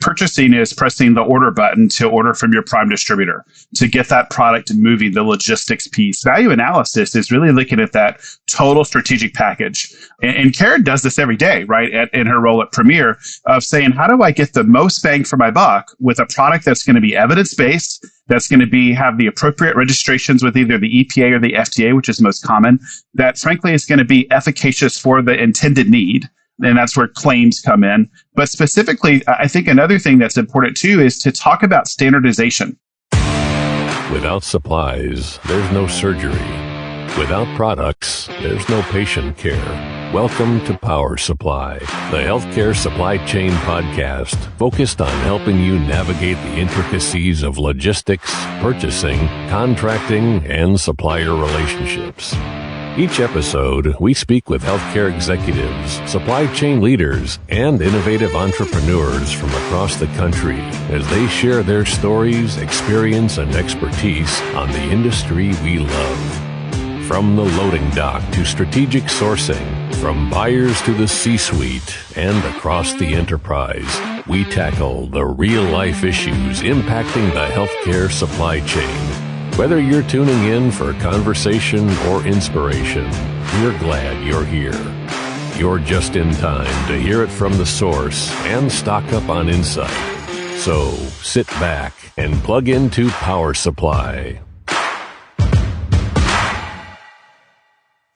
purchasing is pressing the order button to order from your prime distributor to get that product moving, the logistics piece. Value analysis is really looking at that total strategic package. And Karen does this every day, right, in her role at Premier, of saying, how do I get the most bang for my buck with a product that's going to be evidence-based, that's going to have the appropriate registrations with either the EPA or the FDA, which is most common, that frankly is going to be efficacious for the intended need. And that's where claims come in. But specifically, I think another thing that's important too is to talk about standardization. Without supplies, there's no surgery. Without products, there's no patient care. Welcome to Power Supply, the healthcare supply chain podcast focused on helping you navigate the intricacies of logistics, purchasing, contracting, and supplier relationships. Each episode, we speak with healthcare executives, supply chain leaders, and innovative entrepreneurs from across the country as they share their stories, experience, and expertise on the industry we love. From the loading dock to strategic sourcing, from buyers to the C-suite, and across the enterprise, we tackle the real-life issues impacting the healthcare supply chain. Whether you're tuning in for conversation or inspiration, we're glad you're here. You're just in time to hear it from the source and stock up on insight. So sit back and plug into Power Supply.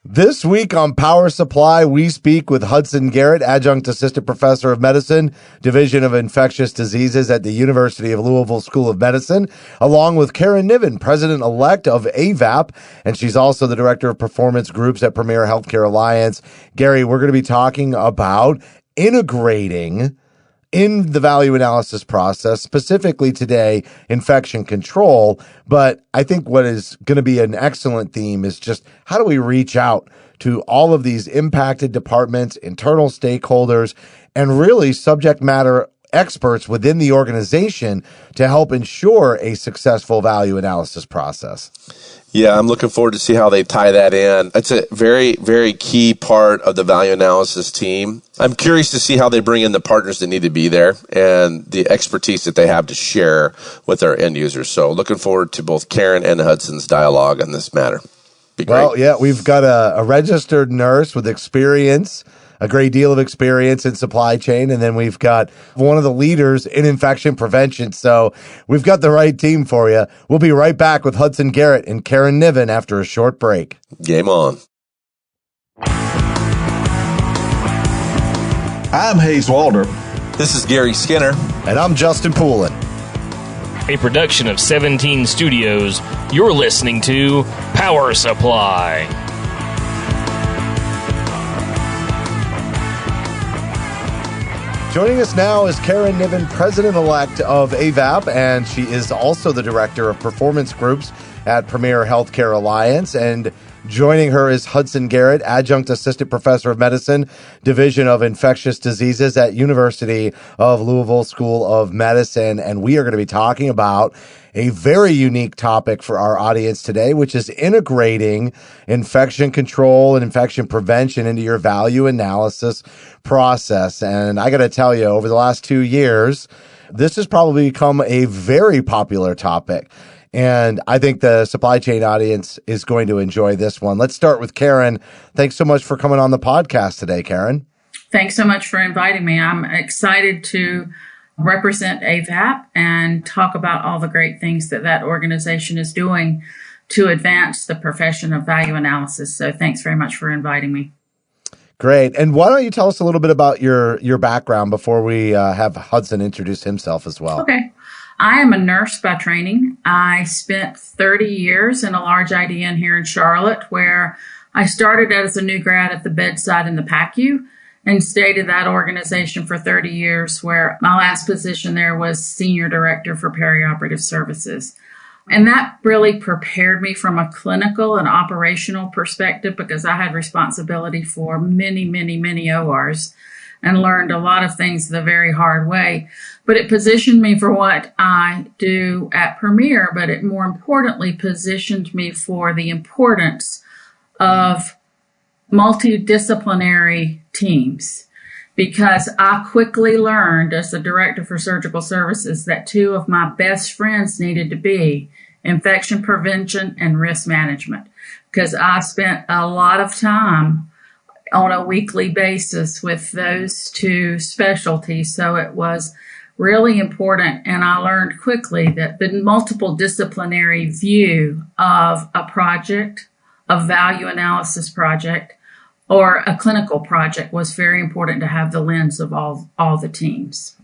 This week on Power Supply, we speak with Hudson Garrett, Adjunct Assistant Professor of Medicine, Division of Infectious Diseases at the University of Louisville School of Medicine, along with Karen Niven, President-elect of AVHAP, and she's also the Director of Performance Groups at Premier Healthcare Alliance. Garry, we're going to be talking about integrating in the value analysis process, specifically today, infection control. But I think what is going to be an excellent theme is just how do we reach out to all of these impacted departments, internal stakeholders, and really subject matter experts within the organization to help ensure a successful value analysis process. Yeah, I'm looking forward to see how they tie that in. It's a very, very key part of the value analysis team. I'm curious to see how they bring in the partners that need to be there and the expertise that they have to share with our end users. So looking forward to both Karen and Hudson's dialogue on this matter. Be great. Well, yeah, we've got a registered nurse with experience, a great deal of experience in supply chain, and then we've got one of the leaders in infection prevention. So we've got the right team for you. We'll be right back with Hudson Garrett and Karen Niven after a short break. Game on. I'm Hays Waldrop. This is Gary Skinner. And I'm Justin Poulin. A production of 17 Studios. You're listening to Power Supply. Joining us now is Karen Niven, President-elect of AVHAP, and she is also the Director of Performance Groups at Premier Healthcare Alliance. And joining her is Hudson Garrett, Adjunct Assistant Professor of Medicine, Division of Infectious Diseases at University of Louisville School of Medicine. And we are going to be talking about a very unique topic for our audience today, which is integrating infection control and infection prevention into your value analysis process. And I got to tell you, over the last 2 years, this has probably become a very popular topic. And I think the supply chain audience is going to enjoy this one. Let's start with Karen. Thanks so much for coming on the podcast today, Karen. Thanks so much for inviting me. I'm excited to represent AVHAP and talk about all the great things that organization is doing to advance the profession of value analysis. So thanks very much for inviting me. Great. And why don't you tell us a little bit about your background before we have Hudson introduce himself as well? Okay. I am a nurse by training. I spent 30 years in a large IDN here in Charlotte, where I started as a new grad at the bedside in the PACU and stayed at that organization for 30 years, where my last position there was Senior Director for Perioperative Services. And that really prepared me from a clinical and operational perspective, because I had responsibility for many, many, many ORs and learned a lot of things the very hard way. But it positioned me for what I do at Premier, but it more importantly positioned me for the importance of multidisciplinary teams, because I quickly learned as the director for surgical services that two of my best friends needed to be infection prevention and risk management, because I spent a lot of time on a weekly basis with those two specialties. So it was really important. And I learned quickly that the multiple disciplinary view of a project, a value analysis project, or a clinical project was very important to have the lens of all the teams.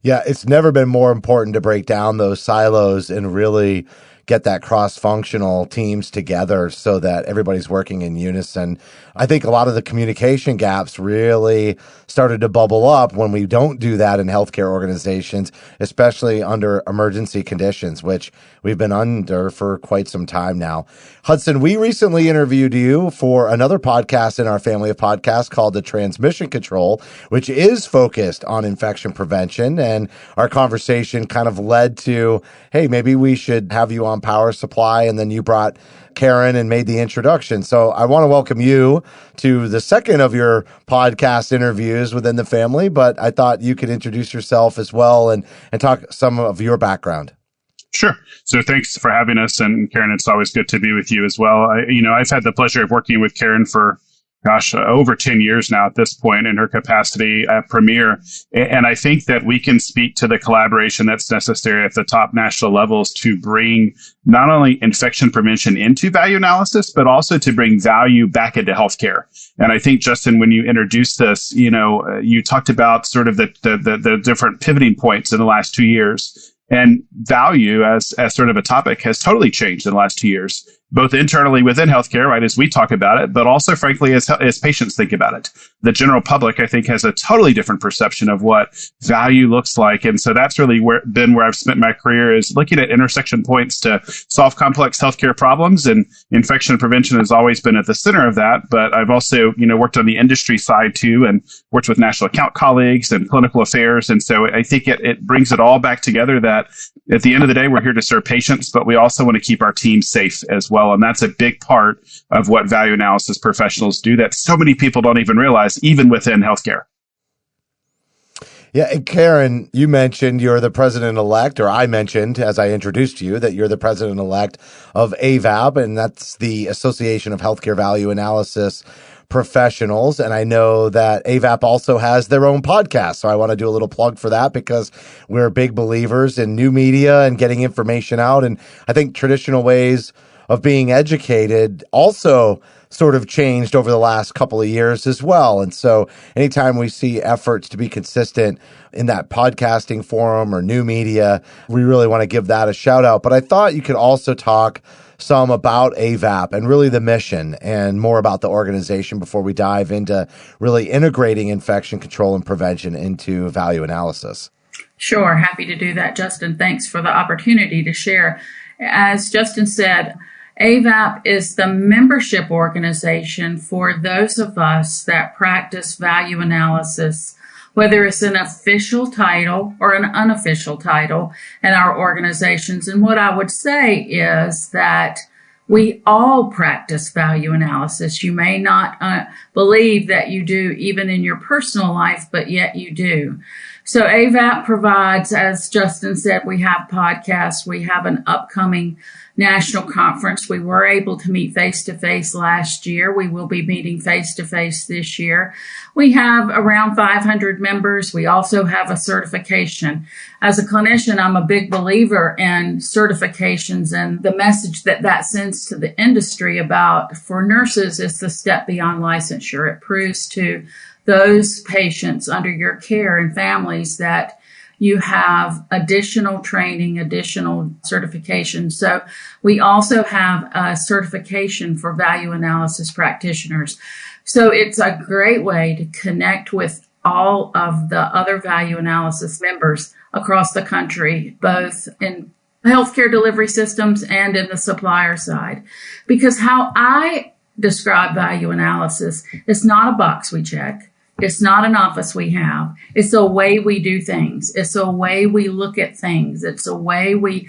Yeah, it's never been more important to break down those silos and really get that cross-functional teams together so that everybody's working in unison. I think a lot of the communication gaps really started to bubble up when we don't do that in healthcare organizations, especially under emergency conditions, which we've been under for quite some time now. Hudson, we recently interviewed you for another podcast in our family of podcasts called The Transmission Control, which is focused on infection prevention. And our conversation kind of led to, hey, maybe we should have you on Power Supply. And then you brought Karen and made the introduction. So I want to welcome you to the second of your podcast interviews within the family, but I thought you could introduce yourself as well and talk some of your background. Sure. So thanks for having us. And Karen, it's always good to be with you as well. I've had the pleasure of working with Karen for over 10 years now at this point in her capacity at Premier. And I think that we can speak to the collaboration that's necessary at the top national levels to bring not only infection prevention into value analysis, but also to bring value back into healthcare. And I think, Justin, when you introduced this, you talked about sort of the different pivoting points in the last 2 years. And value as sort of a topic has totally changed in the last 2 years, both internally within healthcare, right, as we talk about it, but also, frankly, as patients think about it. The general public, I think, has a totally different perception of what value looks like. And so that's really been where I've spent my career, is looking at intersection points to solve complex healthcare problems. And infection prevention has always been at the center of that. But I've also, worked on the industry side too, and worked with national account colleagues and clinical affairs. And so I think it brings it all back together that at the end of the day, we're here to serve patients, but we also want to keep our team safe as well. And that's a big part of what value analysis professionals do that so many people don't even realize, even within healthcare. Yeah, and Karen, you mentioned you're the president-elect, or I mentioned as I introduced you that you're the president-elect of AVHAP, and that's the Association of Healthcare Value Analysis Professionals. And I know that AVHAP also has their own podcast. So I want to do a little plug for that, because we're big believers in new media and getting information out. And I think traditional ways of being educated also sort of changed over the last couple of years as well. And so anytime we see efforts to be consistent in that podcasting forum or new media, we really want to give that a shout out. But I thought you could also talk some about AVHAP and really the mission and more about the organization before we dive into really integrating infection control and prevention into value analysis. Sure. Happy to do that, Justin. Thanks for the opportunity to share. As Justin said, AVHAP is the membership organization for those of us that practice value analysis, whether it's an official title or an unofficial title in our organizations. And what I would say is that we all practice value analysis. You may not believe that you do even in your personal life, but yet you do. So AVHAP provides, as Justin said, we have podcasts. We have an upcoming national conference. We were able to meet face-to-face last year. We will be meeting face-to-face this year. We have around 500 members. We also have a certification. As a clinician, I'm a big believer in certifications, and the message that sends to the industry about, for nurses, is the step beyond licensure. It proves to those patients under your care and families that you have additional training, additional certification. So we also have a certification for value analysis practitioners. So it's a great way to connect with all of the other value analysis members across the country, both in healthcare delivery systems and in the supplier side. Because how I describe value analysis, it's not a box we check. It's not an office we have. It's a way we do things. It's a way we look at things. It's a way we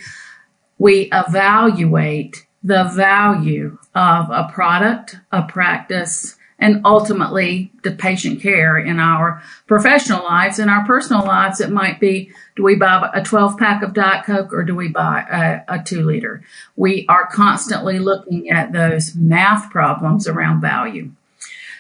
evaluate the value of a product, a practice, and ultimately the patient care in our professional lives. In our personal lives, it might be, do we buy a 12-pack of Diet Coke or do we buy a 2-liter? We are constantly looking at those math problems around value.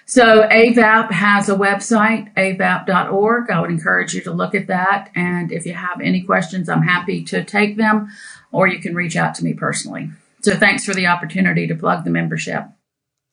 So AVHAP has a website, avhap.org. I would encourage you to look at that. And if you have any questions, I'm happy to take them, or you can reach out to me personally. So thanks for the opportunity to plug the membership.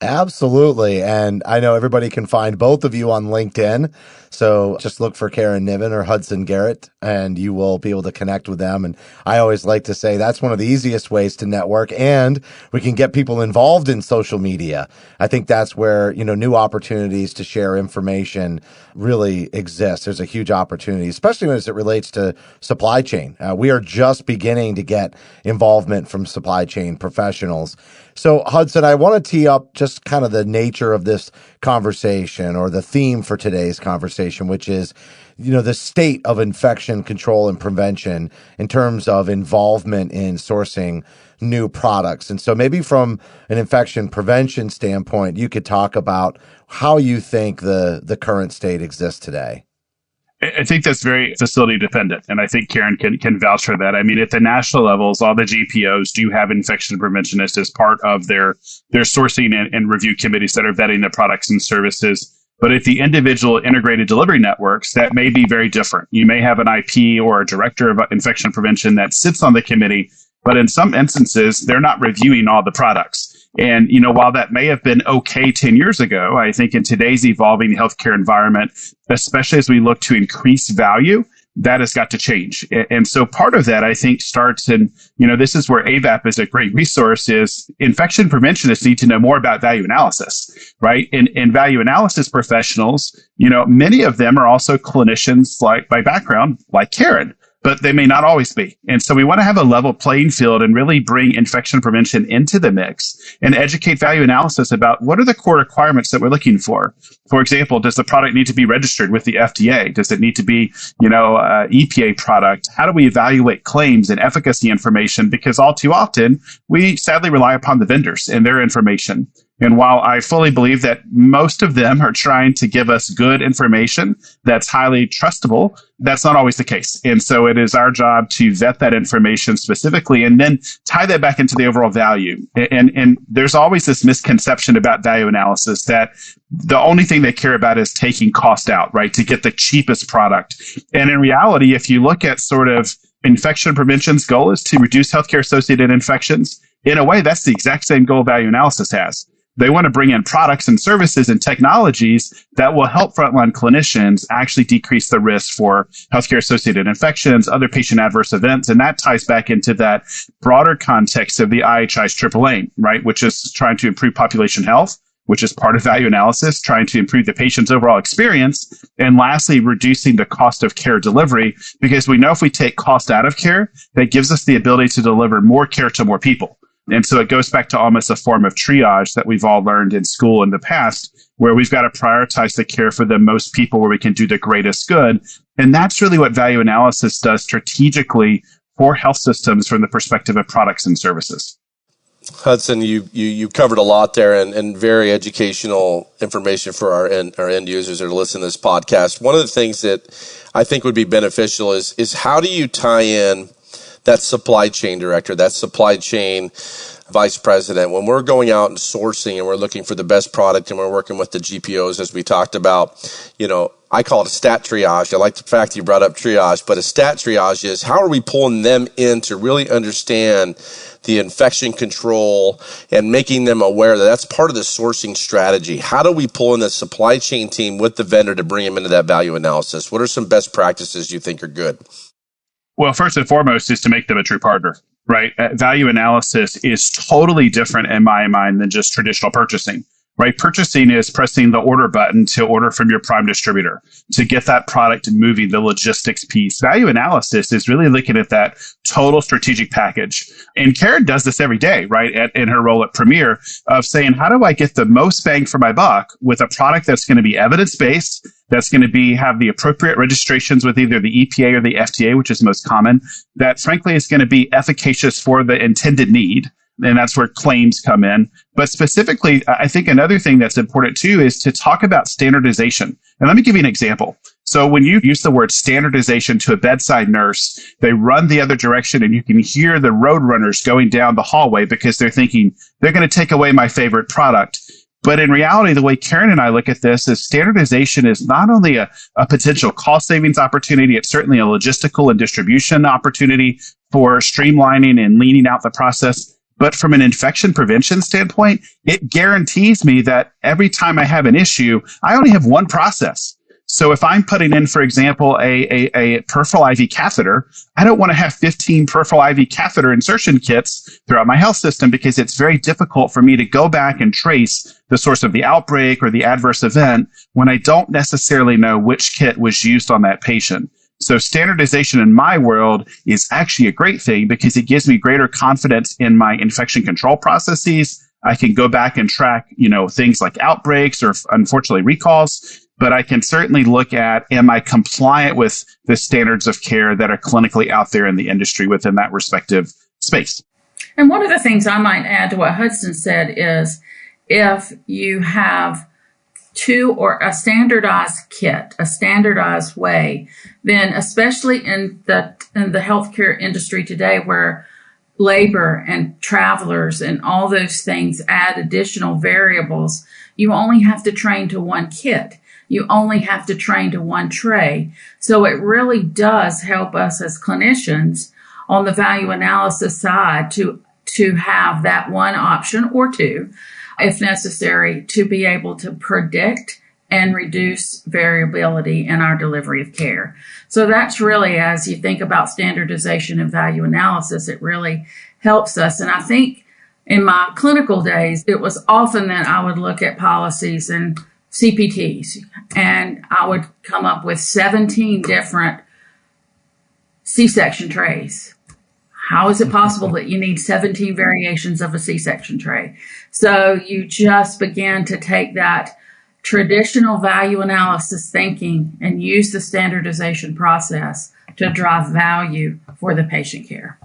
Absolutely. And I know everybody can find both of you on LinkedIn. So just look for Karen Niven or Hudson Garrett, and you will be able to connect with them. And I always like to say that's one of the easiest ways to network, and we can get people involved in social media. I think that's where, new opportunities to share information really exist. There's a huge opportunity, especially as it relates to supply chain. We are just beginning to get involvement from supply chain professionals. So, Hudson, I want to tee up just kind of the nature of this conversation, or the theme for today's conversation, which is, the state of infection control and prevention in terms of involvement in sourcing new products. And so maybe from an infection prevention standpoint, you could talk about how you think the current state exists today. I think that's very facility dependent. And I think Karen can vouch for that. I mean, at the national levels, all the GPOs do have infection preventionists as part of their sourcing and review committees that are vetting the products and services. But at the individual integrated delivery networks, that may be very different. You may have an IP or a director of infection prevention that sits on the committee, but in some instances, they're not reviewing all the products. And, while that may have been okay 10 years ago, I think in today's evolving healthcare environment, especially as we look to increase value, that has got to change. And so part of that, I think, starts in, this is where AVHAP is a great resource, is infection preventionists need to know more about value analysis, right? And value analysis professionals, many of them are also clinicians by background, like Karen, but they may not always be. And so we want to have a level playing field and really bring infection prevention into the mix and educate value analysis about what are the core requirements that we're looking for. For example, does the product need to be registered with the FDA? Does it need to be, EPA product? How do we evaluate claims and efficacy information? Because all too often, we sadly rely upon the vendors and their information. And while I fully believe that most of them are trying to give us good information that's highly trustable, that's not always the case. And so it is our job to vet that information specifically and then tie that back into the overall value. And there's always this misconception about value analysis that the only thing they care about is taking cost out, right, to get the cheapest product. And in reality, if you look at sort of infection prevention's goal is to reduce healthcare-associated infections, in a way, that's the exact same goal value analysis has. They want to bring in products and services and technologies that will help frontline clinicians actually decrease the risk for healthcare-associated infections, other patient adverse events. And that ties back into that broader context of the IHI's triple aim, right, which is trying to improve population health, which is part of value analysis, trying to improve the patient's overall experience, and lastly, reducing the cost of care delivery, because we know if we take cost out of care, that gives us the ability to deliver more care to more people. And so it goes back to almost a form of triage that we've all learned in school in the past, where we've got to prioritize the care for the most people where we can do the greatest good. And that's really what value analysis does strategically for health systems from the perspective of products and services. Hudson, you covered a lot there, and very educational information for our end users that are listening to this podcast. One of the things that I think would be beneficial is how do you tie in that supply chain director, that supply chain vice president, when we're going out and sourcing and we're looking for the best product and we're working with the GPOs, as we talked about, I call it a stat triage. I like the fact you brought up triage, but a stat triage is how are we pulling them in to really understand the infection control and making them aware that that's part of the sourcing strategy. How do we pull in the supply chain team with the vendor to bring them into that value analysis? What are some best practices you think are good? Well, first and foremost is to make them a true partner, right? Value analysis is totally different in my mind than just traditional purchasing, right? Purchasing is pressing the order button to order from your prime distributor to get that product moving, the logistics piece. Value analysis is really looking at that total strategic package. And Karen does this every day, right? In her role at Premier, of saying, how do I get the most bang for my buck with a product that's going to be evidence-based, that's going to have the appropriate registrations with either the EPA or the FDA, which is most common, that frankly is going to be efficacious for the intended need, And that's where claims come in. But specifically, I think another thing that's important too is to talk about standardization. And let me give you an example. So when you use the word standardization to a bedside nurse, they run the other direction and you can hear the road runners going down the hallway because they're thinking they're going to take away my favorite product. But in reality, the way Karen and I look at this is standardization is not only a potential cost savings opportunity, it's certainly a logistical and distribution opportunity for streamlining and leaning out the process. But from an infection prevention standpoint, it guarantees me that every time I have an issue, I only have one process. So if I'm putting in, for example, a peripheral IV catheter, I don't want to have 15 peripheral IV catheter insertion kits throughout my health system because it's very difficult for me to go back and trace the source of the outbreak or the adverse event when I don't necessarily know which kit was used on that patient. So standardization in my world is actually a great thing because it gives me greater confidence in my infection control processes. I can go back and track, things like outbreaks or unfortunately recalls, but I can certainly look at, am I compliant with the standards of care that are clinically out there in the industry within that respective space? And one of the things I might add to what Hudson said is if you have a standardized kit, a standardized way, then especially in the healthcare industry today where labor and travelers and all those things add additional variables, you only have to train to one kit. You only have to train to one tray. So it really does help us as clinicians on the value analysis side to have that one option or two, if necessary, to be able to predict and reduce variability in our delivery of care. So that's really, as you think about standardization and value analysis, it really helps us. And I think in my clinical days, it was often that I would look at policies and CPTs, and I would come up with 17 different C-section trays. How is it possible that you need 17 variations of a C-section tray? So you just begin to take that traditional value analysis thinking and use the standardization process to drive value for the patient care.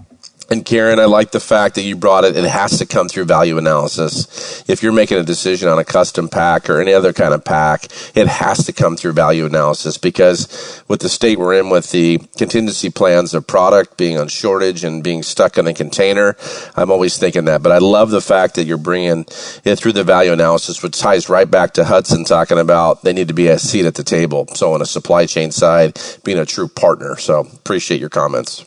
And Karen, I like the fact that you brought it. It has to come through value analysis. If you're making a decision on a custom pack or any other kind of pack, it has to come through value analysis because with the state we're in with the contingency plans of product being on shortage and being stuck in a container, I'm always thinking that. But I love the fact that you're bringing it through the value analysis, which ties right back to Hudson talking about they need to be a seat at the table. So on a supply chain side, being a true partner. So appreciate your comments.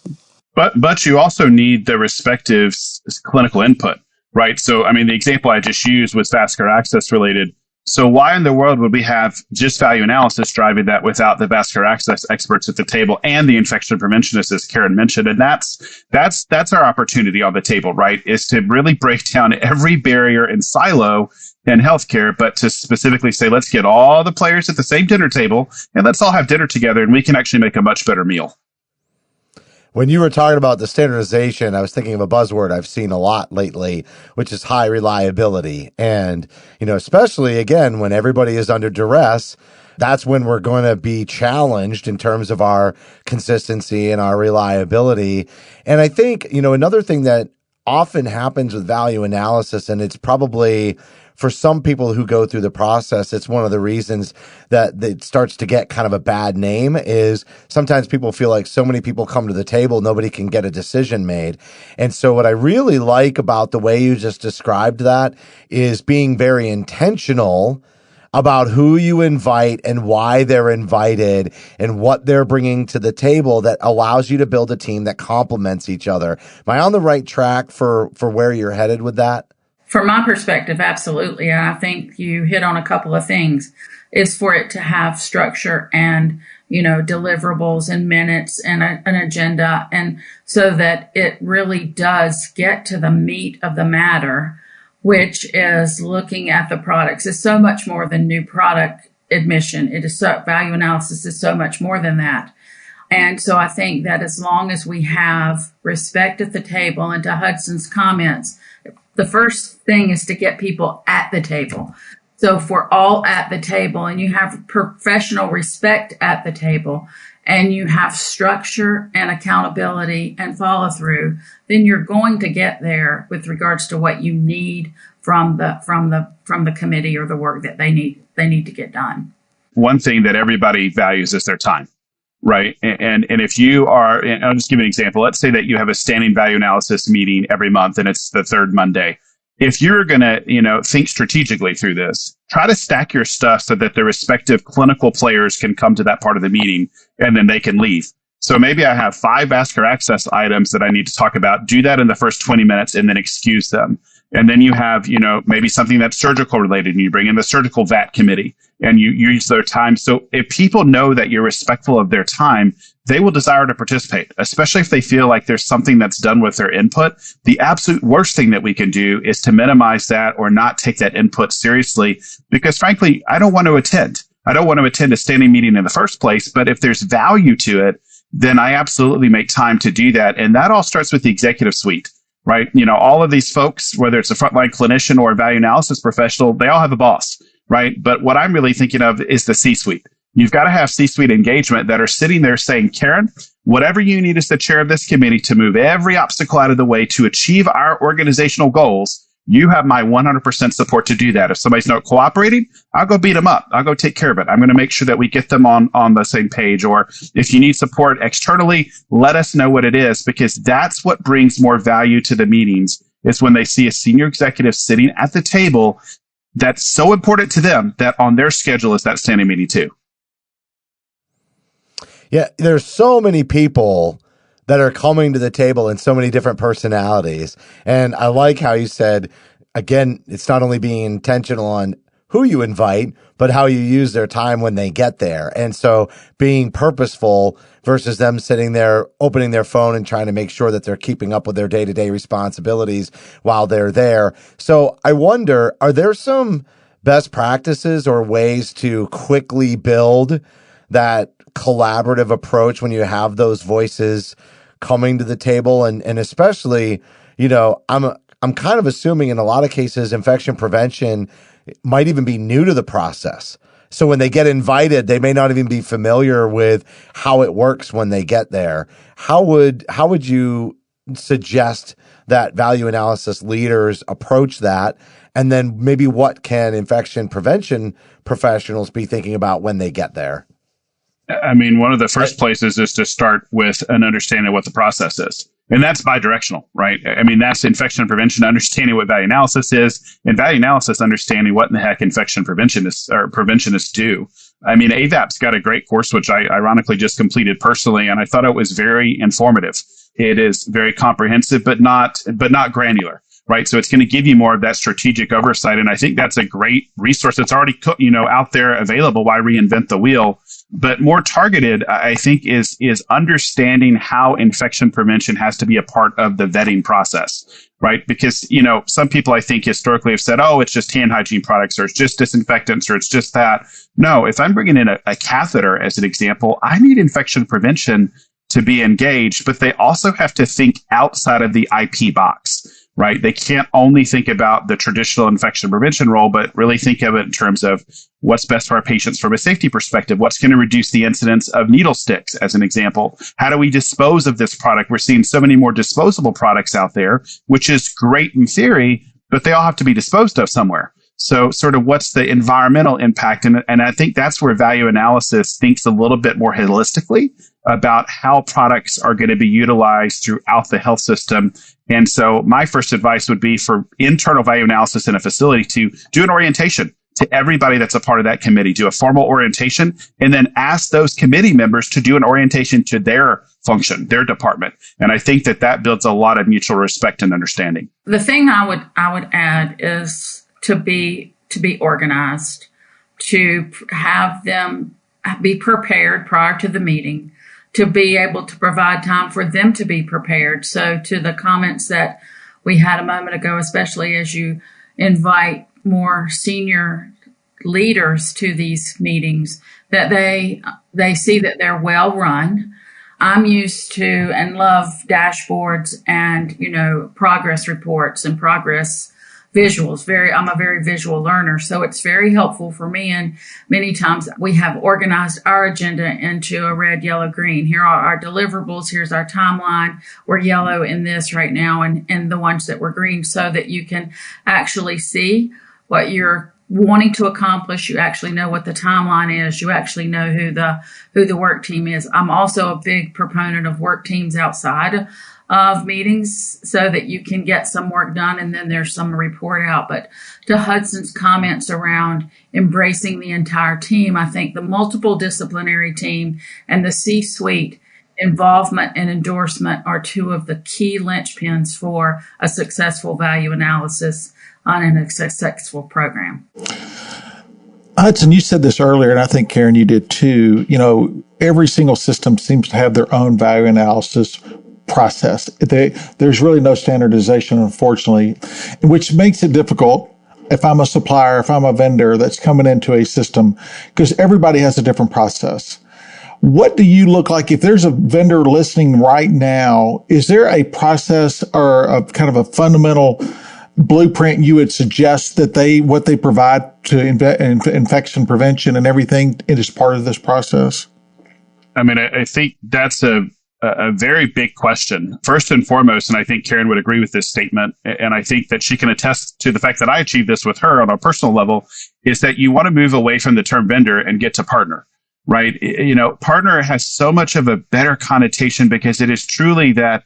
But you also need the respective clinical input, right? So, the example I just used was vascular access related. So why in the world would we have just value analysis driving that without the vascular access experts at the table and the infection preventionists, as Karen mentioned? And that's our opportunity on the table, right? Is to really break down every barrier and silo in healthcare, but to specifically say, let's get all the players at the same dinner table and let's all have dinner together and we can actually make a much better meal. When you were talking about the standardization, I was thinking of a buzzword I've seen a lot lately, which is high reliability. And, especially again, when everybody is under duress, that's when we're going to be challenged in terms of our consistency and our reliability. And I think, another thing that often happens with value analysis, and it's probably for some people who go through the process, it's one of the reasons that it starts to get kind of a bad name is sometimes people feel like so many people come to the table, nobody can get a decision made. And so what I really like about the way you just described that is being very intentional about who you invite and why they're invited and what they're bringing to the table that allows you to build a team that complements each other. Am I on the right track for where you're headed with that? From my perspective, absolutely. And I think you hit on a couple of things is for it to have structure and, deliverables and minutes and an agenda. And so that it really does get to the meat of the matter, which is looking at the products. It's so much more than new product admission. Value analysis is so much more than that. And so I think that as long as we have respect at the table, and to Hudson's comments, the first thing is to get people at the table. So if we're all at the table and you have professional respect at the table and you have structure and accountability and follow through, then you're going to get there with regards to what you need from the committee or the work that they need to get done. One thing that everybody values is their time, right? And if you are, and I'll just give you an example. Let's say that you have a standing value analysis meeting every month and it's the third Monday. If you're going to, think strategically through this, try to stack your stuff so that the respective clinical players can come to that part of the meeting and then they can leave. So maybe I have 5 vascular access items that I need to talk about. Do that in the first 20 minutes and then excuse them. And then you have, maybe something that's surgical related and you bring in the surgical VAT committee and you use their time. So if people know that you're respectful of their time, they will desire to participate, especially if they feel like there's something that's done with their input. The absolute worst thing that we can do is to minimize that or not take that input seriously, because frankly, I don't want to attend. I don't want to attend a standing meeting in the first place, but if there's value to it, then I absolutely make time to do that. And that all starts with the executive suite. Right? All of these folks, whether it's a frontline clinician or a value analysis professional, they all have a boss, right? But what I'm really thinking of is the C-suite. You've got to have C-suite engagement that are sitting there saying, Karen, whatever you need as the chair of this committee to move every obstacle out of the way to achieve our organizational goals, you have my 100% support to do that. If somebody's not cooperating, I'll go beat them up. I'll go take care of it. I'm going to make sure that we get them on the same page. Or if you need support externally, let us know what it is, because that's what brings more value to the meetings, is when they see a senior executive sitting at the table that's so important to them that on their schedule is that standing meeting too. Yeah, there's so many people that are coming to the table and so many different personalities. And I like how you said, again, it's not only being intentional on who you invite, but how you use their time when they get there. And so being purposeful versus them sitting there, opening their phone and trying to make sure that they're keeping up with their day-to-day responsibilities while they're there. So I wonder, are there some best practices or ways to quickly build that collaborative approach when you have those voices coming to the table? And especially, I'm kind of assuming in a lot of cases, infection prevention might even be new to the process. So when they get invited, they may not even be familiar with how it works when they get there. How would you suggest that value analysis leaders approach that? And then maybe what can infection prevention professionals be thinking about when they get there? I mean, one of the first places is to start with an understanding of what the process is. And that's bidirectional, right? I mean, that's infection prevention, understanding what value analysis is, and value analysis, understanding what in the heck infection preventionists do. I mean, AVHAP's got a great course, which I ironically just completed personally, and I thought it was very informative. It is very comprehensive, but not granular. Right. So it's going to give you more of that strategic oversight. And I think that's a great resource that's already, out there available. Why reinvent the wheel? But more targeted, I think, is understanding how infection prevention has to be a part of the vetting process. Right. Because, some people I think historically have said, oh, it's just hand hygiene products, or it's just disinfectants, or it's just that. No, if I'm bringing in a catheter as an example, I need infection prevention to be engaged, but they also have to think outside of the IP box. Right? They can't only think about the traditional infection prevention role, but really think of it in terms of what's best for our patients from a safety perspective. What's going to reduce the incidence of needle sticks, as an example? How do we dispose of this product? We're seeing so many more disposable products out there, which is great in theory, but they all have to be disposed of somewhere. So sort of what's the environmental impact? And I think that's where value analysis thinks a little bit more holistically about how products are going to be utilized throughout the health system. And so my first advice would be for internal value analysis in a facility to do an orientation to everybody that's a part of that committee, do a formal orientation, and then ask those committee members to do an orientation to their function, their department. And I think that builds a lot of mutual respect and understanding. The thing I would add is to be organized, to have them be prepared prior to the meeting, to be able to provide time for them to be prepared. So to the comments that we had a moment ago, especially as you invite more senior leaders to these meetings, that they see that they're well run. I'm used to and love dashboards and, progress reports and progress visuals. I'm a very visual learner, so it's very helpful for me. And many times we have organized our agenda into a red, yellow, green. Here are our deliverables. Here's our timeline. We're yellow in this right now, and the ones that were green, so that you can actually see what you're wanting to accomplish. You actually know what the timeline is. You actually know who the work team is. I'm also a big proponent of work teams outside of meetings so that you can get some work done and then there's some report out. But to Hudson's comments around embracing the entire team, I think the multiple disciplinary team and the C-suite involvement and endorsement are two of the key linchpins for a successful value analysis on a successful program. Hudson, you said this earlier, and I think, Karen, you did too. Every single system seems to have their own value analysis process. There's really no standardization, unfortunately, which makes it difficult if I'm a supplier, if I'm a vendor that's coming into a system, because everybody has a different process. What do you look like if there's a vendor listening right now? Is there a process or a kind of a fundamental blueprint you would suggest that what they provide to infection prevention and everything is part of this process? I mean, I think that's a very big question. First and foremost, and I think Karen would agree with this statement, and I think that she can attest to the fact that I achieved this with her on a personal level, is that you want to move away from the term vendor and get to partner, right? Partner has so much of a better connotation because it is truly that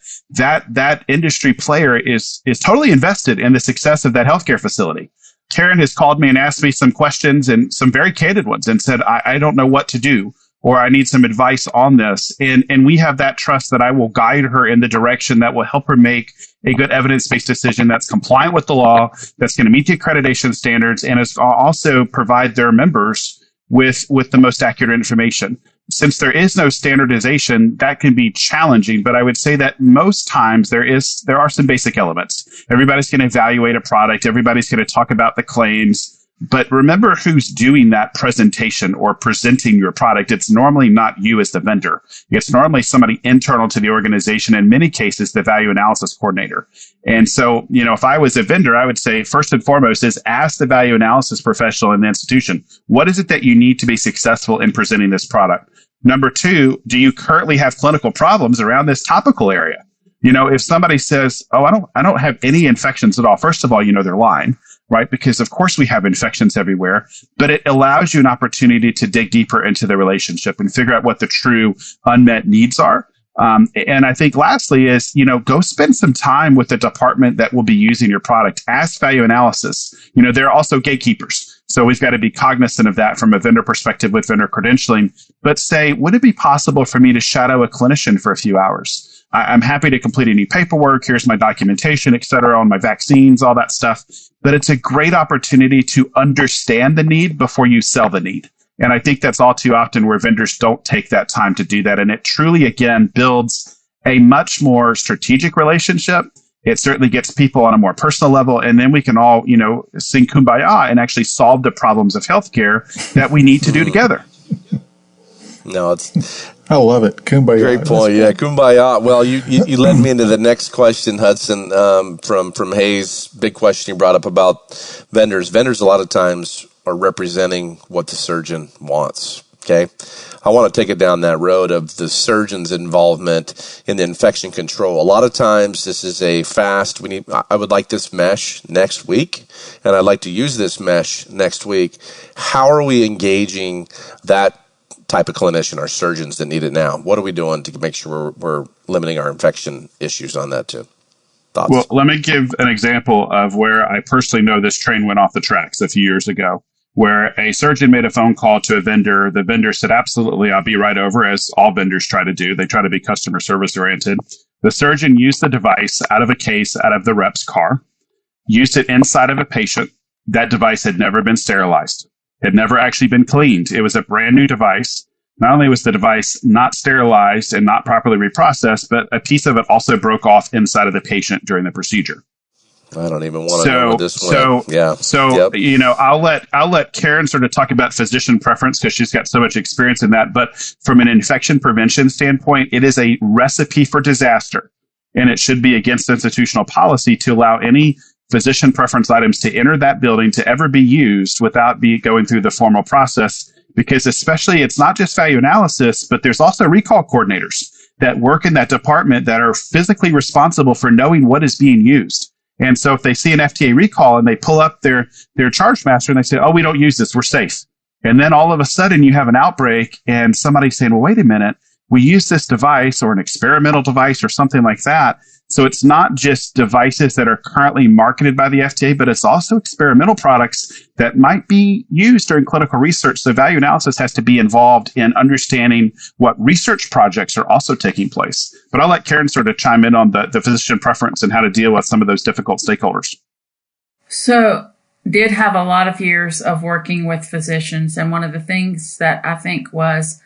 industry player is totally invested in the success of that healthcare facility. Karen has called me and asked me some questions, and some very candid ones, and said, I don't know what to do, or I need some advice on this. And we have that trust that I will guide her in the direction that will help her make a good evidence-based decision that's compliant with the law, that's going to meet the accreditation standards, and is also provide their members with the most accurate information. Since there is no standardization, that can be challenging, but I would say that most times there are some basic elements. Everybody's going to evaluate a product. Everybody's going to talk about the claims. But remember who's doing that presentation or presenting your product. It's normally not you as the vendor. It's normally somebody internal to the organization, in many cases, the value analysis coordinator. And so, if I was a vendor, I would say, first and foremost, is ask the value analysis professional in the institution, what is it that you need to be successful in presenting this product? Number two, do you currently have clinical problems around this topical area? If somebody says, I don't have any infections at all, first of all, they're lying. Right? Because of course we have infections everywhere, but it allows you an opportunity to dig deeper into the relationship and figure out what the true unmet needs are. And I think lastly is, go spend some time with the department that will be using your product. Ask value analysis. They're also gatekeepers. So we've got to be cognizant of that from a vendor perspective with vendor credentialing. But say, would it be possible for me to shadow a clinician for a few hours? I'm happy to complete any paperwork. Here's my documentation, et cetera, on my vaccines, all that stuff. But it's a great opportunity to understand the need before you sell the need. And I think that's all too often where vendors don't take that time to do that. And it truly, again, builds a much more strategic relationship. It certainly gets people on a more personal level. And then we can all, sing Kumbaya and actually solve the problems of healthcare that we need to do together. No, I love it. Kumbaya. Great point. Yeah, Kumbaya. Well, you led me into the next question, Hudson, from Hays. Big question you brought up about vendors. Vendors a lot of times are representing what the surgeon wants. Okay. I want to take it down that road of the surgeon's involvement in the infection control. A lot of times this is a fast, I would like this mesh next week, and I'd like to use this mesh next week. How are we engaging that type of clinician, our surgeons that need it now? What are we doing to make sure we're limiting our infection issues on that too? Thoughts? Well, let me give an example of where I personally know this train went off the tracks a few years ago, where a surgeon made a phone call to a vendor. The vendor said, absolutely, I'll be right over, as all vendors try to do. They try to be customer service oriented. The surgeon used the device out of a case out of the rep's car, used it inside of a patient. That device had never been sterilized. Had never actually been cleaned. It was a brand new device. Not only was the device not sterilized and not properly reprocessed, but a piece of it also broke off inside of the patient during the procedure. I don't even want to know where this went. Yep. I'll let Karen sort of talk about physician preference because she's got so much experience in that. But from an infection prevention standpoint, it is a recipe for disaster, and it should be against institutional policy to allow any physician preference items to enter that building to ever be used without going through the formal process. Because especially it's not just value analysis, but there's also recall coordinators that work in that department that are physically responsible for knowing what is being used. And so if they see an FDA recall and they pull up their charge master and they say, oh, we don't use this, we're safe. And then all of a sudden you have an outbreak and somebody's saying, well, wait a minute, we use this device or an experimental device or something like that. So it's not just devices that are currently marketed by the FDA, but it's also experimental products that might be used during clinical research. So value analysis has to be involved in understanding what research projects are also taking place. But I'll let Karen sort of chime in on the physician preference and how to deal with some of those difficult stakeholders. So did have a lot of years of working with physicians. And one of the things that I think was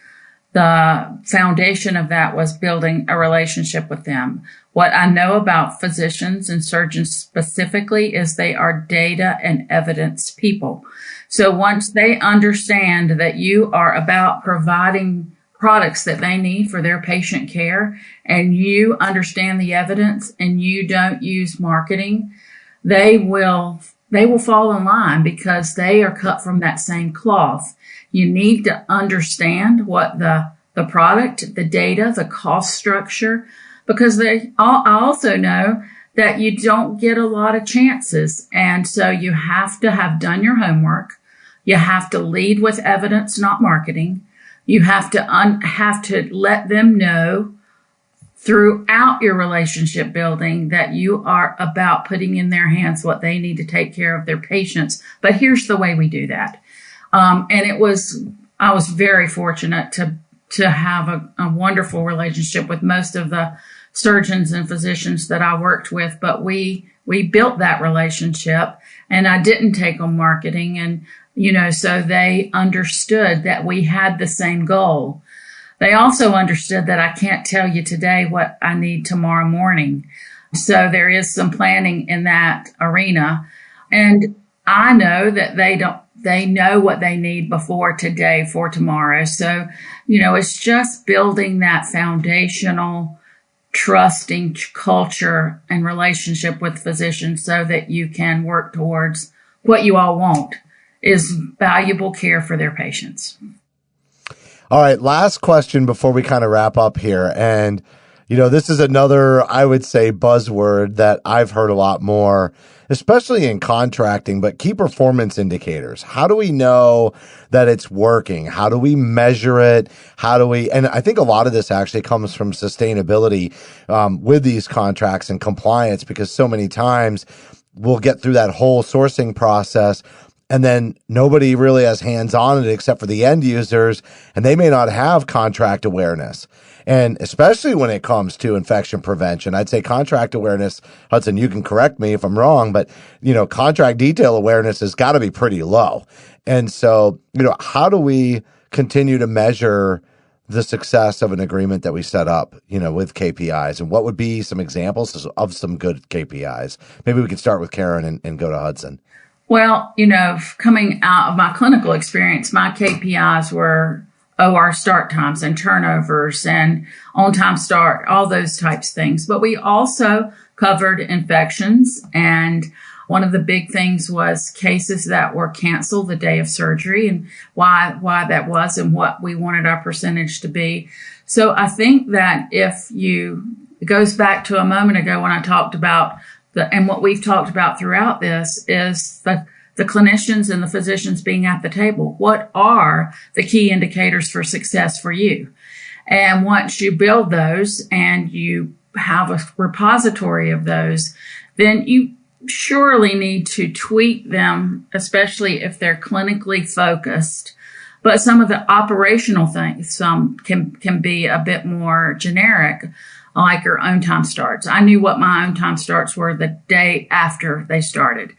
the foundation of that was building a relationship with them. What I know about physicians and surgeons specifically is they are data and evidence people. So once they understand that you are about providing products that they need for their patient care and you understand the evidence and you don't use marketing, they will fall in line because they are cut from that same cloth. You need to understand what the product, the data, the cost structure, because I also know that you don't get a lot of chances. And so you have to have done your homework. You have to lead with evidence, not marketing. You have to let them know throughout your relationship building that you are about putting in their hands what they need to take care of their patients. But here's the way we do that. I was very fortunate to have a wonderful relationship with most of the surgeons and physicians that I worked with, but we built that relationship and I didn't take on marketing. And, so they understood that we had the same goal. They also understood that I can't tell you today what I need tomorrow morning. So there is some planning in that arena. And I know that they know what they need before today for tomorrow. So, it's just building that foundational trusting culture and relationship with physicians so that you can work towards what you all want is valuable care for their patients. All right, last question before we kind of wrap up here. And, this is another, I would say, buzzword that I've heard a lot more, especially in contracting, but key performance indicators. How do we know that it's working? How do we measure it? And I think a lot of this actually comes from sustainability with these contracts and compliance, because so many times we'll get through that whole sourcing process and then nobody really has hands on it except for the end users, and they may not have contract awareness. And especially when it comes to infection prevention, I'd say contract awareness, Hudson, you can correct me if I'm wrong, but, contract detail awareness has got to be pretty low. And so, how do we continue to measure the success of an agreement that we set up, with KPIs? And what would be some examples of some good KPIs? Maybe we could start with Karen and go to Hudson. Well, coming out of my clinical experience, my KPIs were OR start times and turnovers and on-time start, all those types of things. But we also covered infections. And one of the big things was cases that were canceled the day of surgery and why that was and what we wanted our percentage to be. So I think that it goes back to a moment ago when I talked about and what we've talked about throughout this is the clinicians and the physicians being at the table. What are the key indicators for success for you? And once you build those and you have a repository of those, then you surely need to tweak them, especially if they're clinically focused. But some of the operational things can be a bit more generic, like your own time starts. I knew what my own time starts were the day after they started.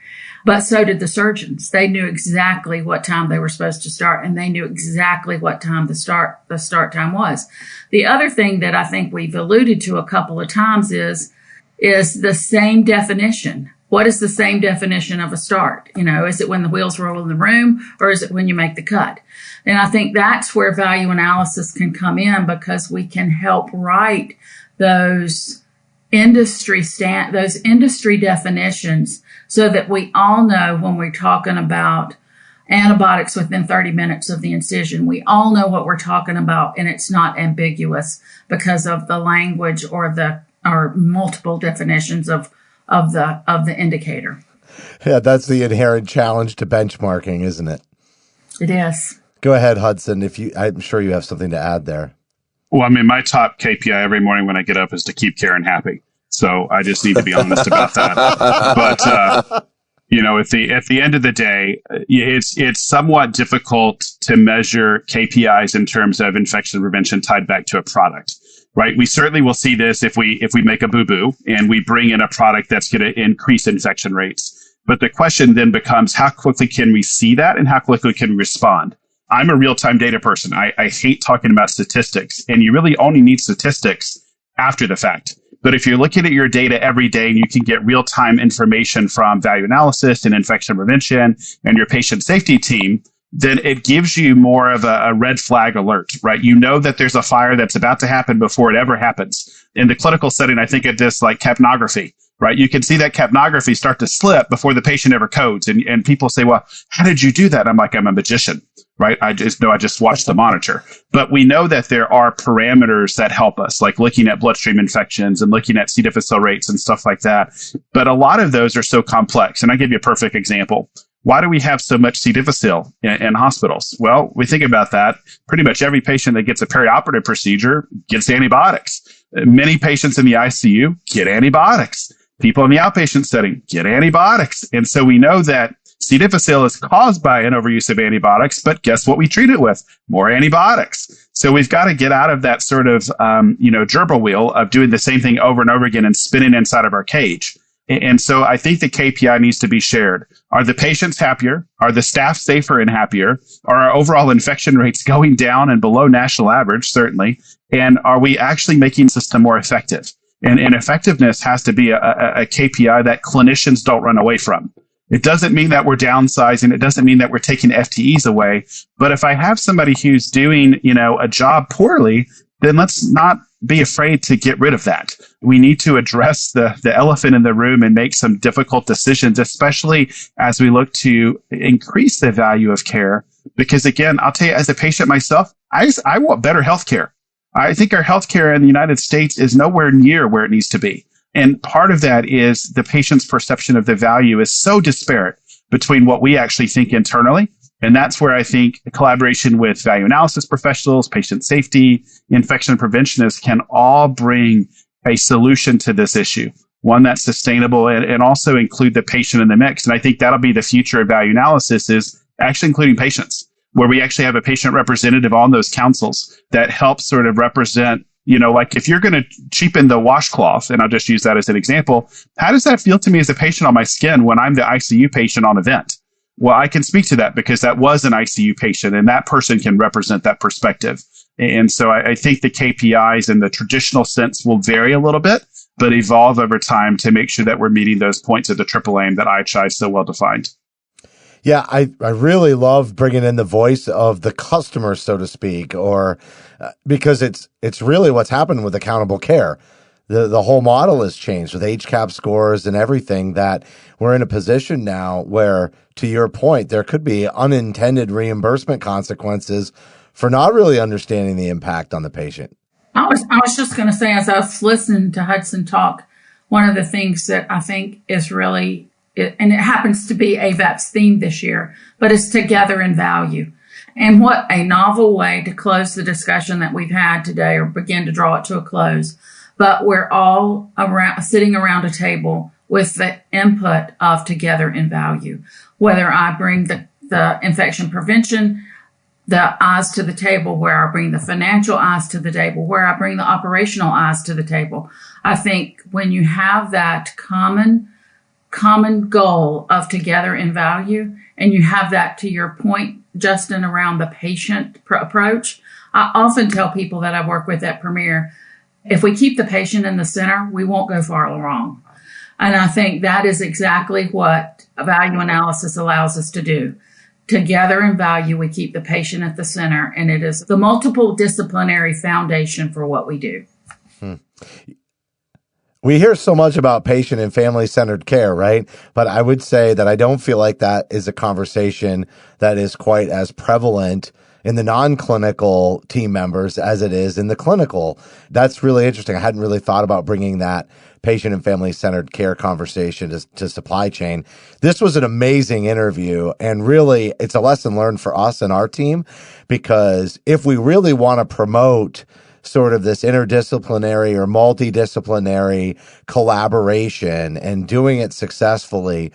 But so did the surgeons. They knew exactly what time they were supposed to start, and they knew exactly what time the start time was. The other thing that I think we've alluded to a couple of times is the same definition. What is the same definition of a start? Is it when the wheels roll in the room, or is it when you make the cut? And I think that's where value analysis can come in, because we can help write those those industry definitions, so that we all know when we're talking about antibiotics within 30 minutes of the incision, we all know what we're talking about, and it's not ambiguous because of the language or multiple definitions of the indicator. Yeah, that's the inherent challenge to benchmarking, isn't it? It is. Go ahead, Hudson. I'm sure you have something to add there. Well, I mean, my top KPI every morning when I get up is to keep Karen happy. So I just need to be honest about that. But, at the end of the day, it's somewhat difficult to measure KPIs in terms of infection prevention tied back to a product, right? We certainly will see this if we make a boo-boo and we bring in a product that's going to increase infection rates. But the question then becomes, how quickly can we see that and how quickly can we respond? I'm a real-time data person. I hate talking about statistics, and you really only need statistics after the fact. But if you're looking at your data every day and you can get real-time information from value analysis and infection prevention and your patient safety team, then it gives you more of a red flag alert, right? You know that there's a fire that's about to happen before it ever happens. In the clinical setting, I think of this like capnography, right? You can see that capnography start to slip before the patient ever codes. And people say, well, how did you do that? I'm like, I'm a magician, right? I just watched the monitor. But we know that there are parameters that help us, like looking at bloodstream infections and looking at C. difficile rates and stuff like that. But a lot of those are so complex. And I give you a perfect example. Why do we have so much C. difficile in hospitals? Well, we think about that. Pretty much every patient that gets a perioperative procedure gets antibiotics. Many patients in the ICU get antibiotics. People in the outpatient setting get antibiotics. And so we know that C. difficile is caused by an overuse of antibiotics, but guess what we treat it with? More antibiotics. So we've got to get out of that sort of, gerbil wheel of doing the same thing over and over again and spinning inside of our cage. And so I think the KPI needs to be shared. Are the patients happier? Are the staff safer and happier? Are our overall infection rates going down and below national average? Certainly. And are we actually making the system more effective? And effectiveness has to be a KPI that clinicians don't run away from. It doesn't mean that we're downsizing. It doesn't mean that we're taking FTEs away. But if I have somebody who's doing, a job poorly, then let's not be afraid to get rid of that. We need to address the elephant in the room and make some difficult decisions, especially as we look to increase the value of care. Because again, I'll tell you, as a patient myself, I want better healthcare. I think our healthcare in the United States is nowhere near where it needs to be. And part of that is the patient's perception of the value is so disparate between what we actually think internally. And that's where I think collaboration with value analysis professionals, patient safety, infection preventionists can all bring a solution to this issue, one that's sustainable and also include the patient in the mix. And I think that'll be the future of value analysis, is actually including patients, where we actually have a patient representative on those councils that helps sort of represent, like if you're going to cheapen the washcloth, and I'll just use that as an example, how does that feel to me as a patient on my skin when I'm the ICU patient on event? Well, I can speak to that because that was an ICU patient and that person can represent that perspective. And so I think the KPIs in the traditional sense will vary a little bit, but evolve over time to make sure that we're meeting those points of the triple aim that IHI so well defined. Yeah, I really love bringing in the voice of the customer, so to speak, or because it's really what's happened with accountable care. The whole model has changed with HCAP scores and everything, that we're in a position now where, to your point, there could be unintended reimbursement consequences for not really understanding the impact on the patient. I was just going to say, as I was listening to Hudson talk, one of the things that I think is really, and it happens to be AVHAP's theme this year, but it's together in value. And what a novel way to close the discussion that we've had today, or begin to draw it to a close. But we're all sitting around a table with the input of together in value. Whether I bring the infection prevention, the eyes to the table, where I bring the financial eyes to the table, where I bring the operational eyes to the table. I think when you have that common goal of together in value, and you have that, to your point, Justin, around the patient approach, I often tell people that I work with at Premier, if we keep the patient in the center, we won't go far wrong. And I think that is exactly what value analysis allows us to do. Together in value, we keep the patient at the center, and it is the multiple disciplinary foundation for what we do. We hear so much about patient and family-centered care, right? But I would say that I don't feel like that is a conversation that is quite as prevalent in the non-clinical team members as it is in the clinical. That's really interesting. I hadn't really thought about bringing that patient and family-centered care conversation to supply chain. This was an amazing interview, and really it's a lesson learned for us and our team, because if we really want to promote sort of this interdisciplinary or multidisciplinary collaboration and doing it successfully,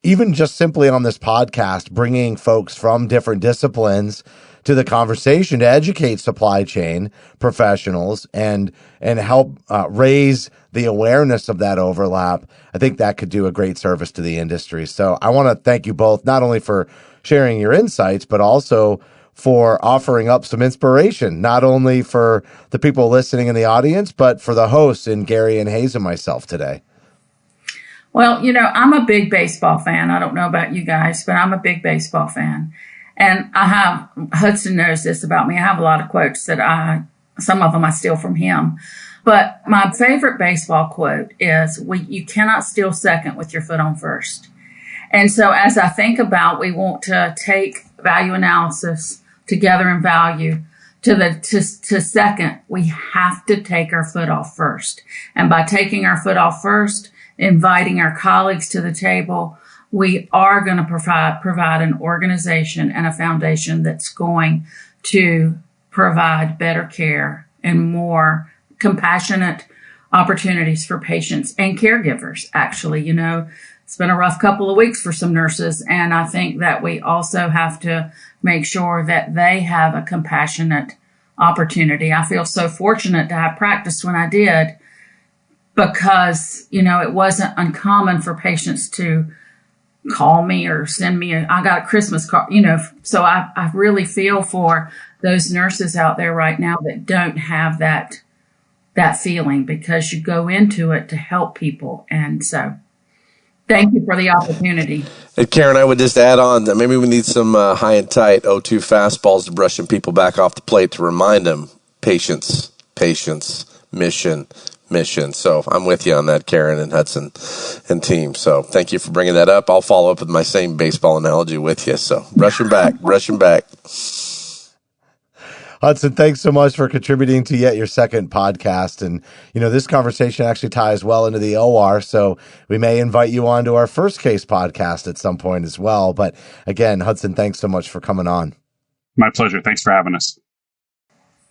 even just simply on this podcast, bringing folks from different disciplines to the conversation to educate supply chain professionals and help raise the awareness of that overlap, I think that could do a great service to the industry. So I want to thank you both, not only for sharing your insights, but also for offering up some inspiration, not only for the people listening in the audience, but for the hosts in Garry and Hays and myself today. Well, I'm a big baseball fan. I don't know about you guys, but I'm a big baseball fan. And Hudson knows this about me. I have a lot of quotes that some of them I steal from him. But my favorite baseball quote is, you cannot steal second with your foot on first. And so as I think about, we want to take value analysis together in value to second, we have to take our foot off first. And by taking our foot off first, inviting our colleagues to the table, we are going to provide an organization and a foundation that's going to provide better care and more compassionate opportunities for patients and caregivers. Actually, it's been a rough couple of weeks for some nurses, and I think that we also have to make sure that they have a compassionate opportunity. I feel so fortunate to have practiced when I did, because, it wasn't uncommon for patients to call me or send me I got a Christmas card, so I really feel for those nurses out there right now that don't have that feeling, because you go into it to help people. And so thank you for the opportunity. And Karen, I would just add on that maybe we need some high and tight 0-2 fastballs to brushing people back off the plate to remind them patience, mission. So I'm with you on that, Karen and Hudson and team. So thank you for bringing that up. I'll follow up with my same baseball analogy with you. So brushing back. Hudson, thanks so much for contributing to yet your second podcast. And, this conversation actually ties well into the OR, so we may invite you on to our first case podcast at some point as well. But again, Hudson, thanks so much for coming on. My pleasure. Thanks for having us.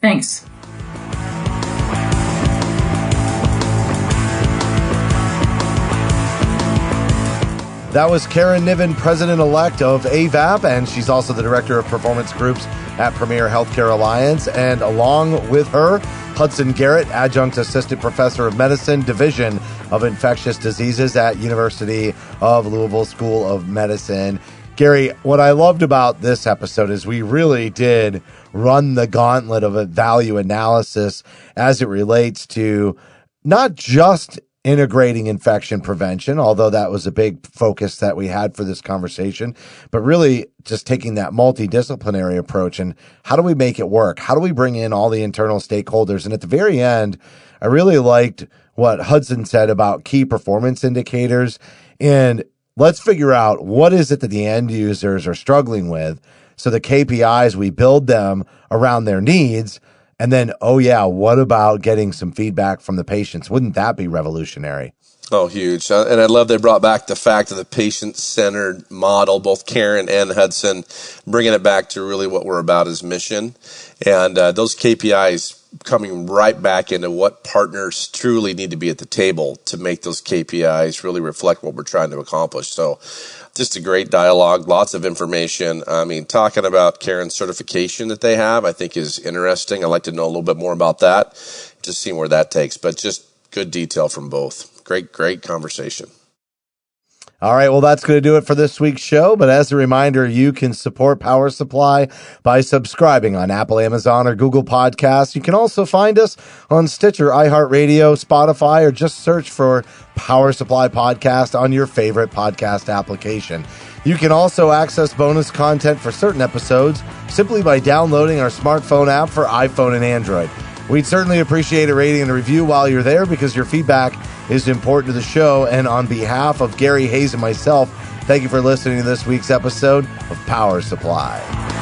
Thanks. That was Karen Niven, President-elect of AVHAP, and she's also the Director of Performance Groups at Premier Healthcare Alliance. And along with her, Hudson Garrett, Adjunct Assistant Professor of Medicine, Division of Infectious Diseases at University of Louisville School of Medicine. Garry, what I loved about this episode is we really did run the gauntlet of a value analysis as it relates to not just integrating infection prevention, although that was a big focus that we had for this conversation, but really just taking that multidisciplinary approach and how do we make it work? How do we bring in all the internal stakeholders? And at the very end, I really liked what Hudson said about key performance indicators, and let's figure out what is it that the end users are struggling with. So the KPIs, we build them around their needs. And then, what about getting some feedback from the patients? Wouldn't that be revolutionary? Oh, huge. And I love they brought back the fact of the patient-centered model, both Karen and Hudson, bringing it back to really what we're about as mission. And those KPIs coming right back into what partners truly need to be at the table to make those KPIs really reflect what we're trying to accomplish. So just a great dialogue, lots of information. I mean, talking about Karen's certification that they have, I think is interesting. I'd like to know a little bit more about that, just seeing where that takes. But just good detail from both. Great conversation. All right, well, that's going to do it for this week's show. But as a reminder, you can support Power Supply by subscribing on Apple, Amazon, or Google Podcasts. You can also find us on Stitcher, iHeartRadio, Spotify, or just search for Power Supply Podcast on your favorite podcast application. You can also access bonus content for certain episodes simply by downloading our smartphone app for iPhone and Android. We'd certainly appreciate a rating and a review while you're there, because your feedback is important to the show. And on behalf of Garry, Hays, and myself, thank you for listening to this week's episode of Power Supply.